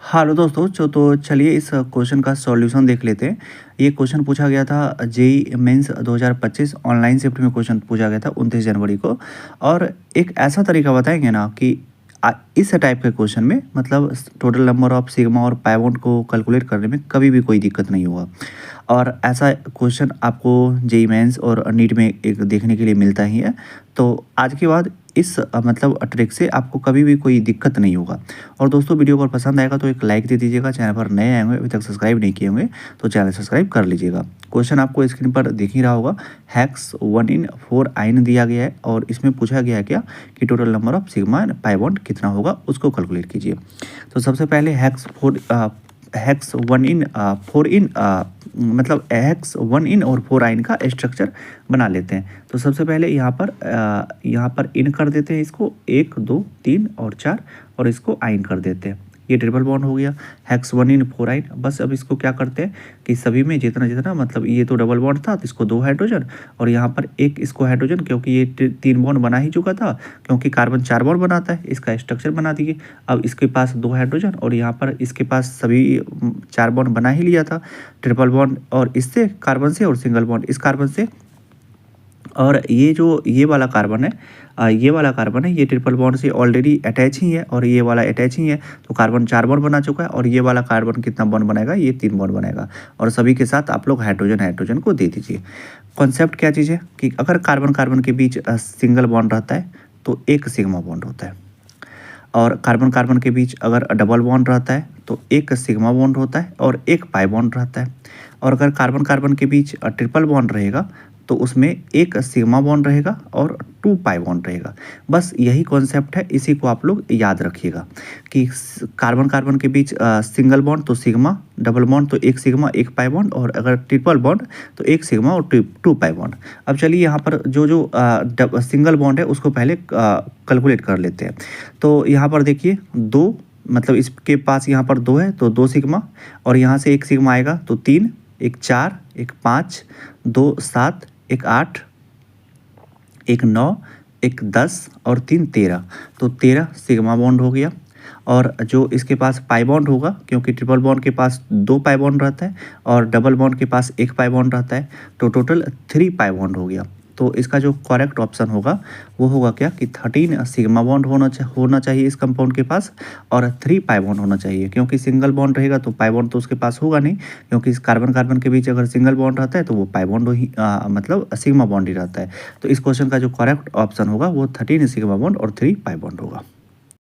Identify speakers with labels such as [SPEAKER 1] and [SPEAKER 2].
[SPEAKER 1] Hello दोस्तों तो चलिए इस क्वेश्चन का सॉल्यूशन देख लेते हैं। ये क्वेश्चन पूछा गया था जेई मेंस 2025 ऑनलाइन शिफ्ट में क्वेश्चन पूछा गया था 29 जनवरी को। और एक ऐसा तरीका बताएंगे ना कि इस टाइप के क्वेश्चन में मतलब टोटल नंबर ऑफ सिग्मा और पाइवोट को कैलकुलेट करने में कभी भी कोई दिक्कत नहीं होगा। और ऐसा क्वेश्चन आपको जेई मेंस और नीट में एक देखने के लिए मिलता ही है। तो आज के बाद इस मतलब ट्रिक से आपको कभी भी कोई दिक्कत नहीं होगा। और दोस्तों वीडियो को पसंद आएगा तो एक लाइक दे दीजिएगा। चैनल पर नए आए होंगे अभी तक सब्सक्राइब नहीं किए होंगे तो चैनल सब्सक्राइब कर लीजिएगा। क्वेश्चन आपको स्क्रीन पर दिख ही रहा होगा। हैक्स 1 इन 4 आइन दिया गया है और इसमें पूछा गया है क्या कि total number of sigma and pivot कितना होगा उसको कैलकुलेट कीजिए। तो सबसे पहले हैक्स 1 इन 4 इन मतलब हैक्स 1 इन और 4 आइन का स्ट्रक्चर बना लेते हैं। तो सबसे पहले यहाँ पर इन कर देते हैं इसको 1 2 3 और 4 और इसको आइन कर देते हैं। ये ट्रिपल बॉन्ड हो गया हैक्स 1 इन 4 आइन। बस अब इसको क्या करते हैं कि सभी में जितना जितना मतलब ये तो डबल बॉन्ड था तो इसको 2 हाइड्रोजन और यहाँ पर एक इसको हाइड्रोजन क्योंकि ये 3 बॉन्ड बना ही चुका था क्योंकि कार्बन 4 बॉन्ड बनाता है इसका स्ट्रक्चर बना दिए। अब इसके पास 2 हाइड्रोजन और यहाँ पर इसके पास सभी 4 बॉन्ड बना ही लिया था ट्रिपल बॉन्ड और इससे कार्बन से और सिंगल बॉन्ड इस कार्बन से। और ये जो ये वाला कार्बन है ये ट्रिपल बॉन्ड से ऑलरेडी अटैच ही है और ये वाला अटैच ही है तो कार्बन 4 बॉन्ड बना चुका है और ये वाला कार्बन कितना बॉन्ड बनाएगा ये 3 बॉन्ड बनाएगा और सभी के साथ आप लोग हाइड्रोजन को दे दीजिए। कॉन्सेप्ट क्या चीज़ है कि अगर कार्बन कार्बन के बीच सिंगल बॉन्ड रहता है तो एक सिग्मा बॉन्ड होता है और कार्बन कार्बन के बीच अगर डबल बॉन्ड रहता है तो एक सिग्मा बॉन्ड होता है और एक पाई बॉन्ड रहता है। और अगर कार्बन कार्बन के बीच ट्रिपल बॉन्ड रहेगा तो उसमें एक सिग्मा बॉन्ड रहेगा और 2 पाई बॉन्ड रहेगा। बस यही कॉन्सेप्ट है, इसी को आप लोग याद रखिएगा कि कार्बन कार्बन के बीच सिंगल बॉन्ड तो सिग्मा, डबल बॉन्ड तो एक सिग्मा एक पाई बॉन्ड और अगर ट्रिपल बॉन्ड तो एक सिग्मा और 2 पाई बॉन्ड। अब चलिए यहाँ पर जो सिंगल बॉन्ड है उसको पहले कैलकुलेट कर लेते हैं। तो यहाँ पर देखिए 2 मतलब इसके पास यहाँ पर 2 है तो 2 सिग्मा और यहाँ से एक सिग्मा आएगा तो 3 एक 4 एक 5 2 7 एक 8 एक 9 एक 10 और 3 13 तो 13 सिग्मा बॉन्ड हो गया। और जो इसके पास पाई बॉन्ड होगा क्योंकि ट्रिपल बॉन्ड के पास 2 पाई बॉन्ड रहता है और डबल बॉन्ड के पास 1 पाई बॉन्ड रहता है तो टोटल 3 पाई बॉन्ड हो गया। तो इसका जो करेक्ट ऑप्शन होगा वो होगा क्या कि 13 सिग्मा बॉन्ड होना चाहिए इस कंपाउंड के पास और 3 पाई बॉन्ड होना चाहिए क्योंकि सिंगल बॉन्ड रहेगा तो पाई बॉन्ड तो उसके पास होगा नहीं क्योंकि इस कार्बन कार्बन के बीच अगर सिंगल बॉन्ड रहता है तो वो पाई बॉन्ड ही मतलब सिग्मा बॉन्ड ही रहता है। तो इस क्वेश्चन का जो करेक्ट ऑप्शन होगा वो 13 सिग्मा बॉन्ड और 3 पाई बॉन्ड होगा।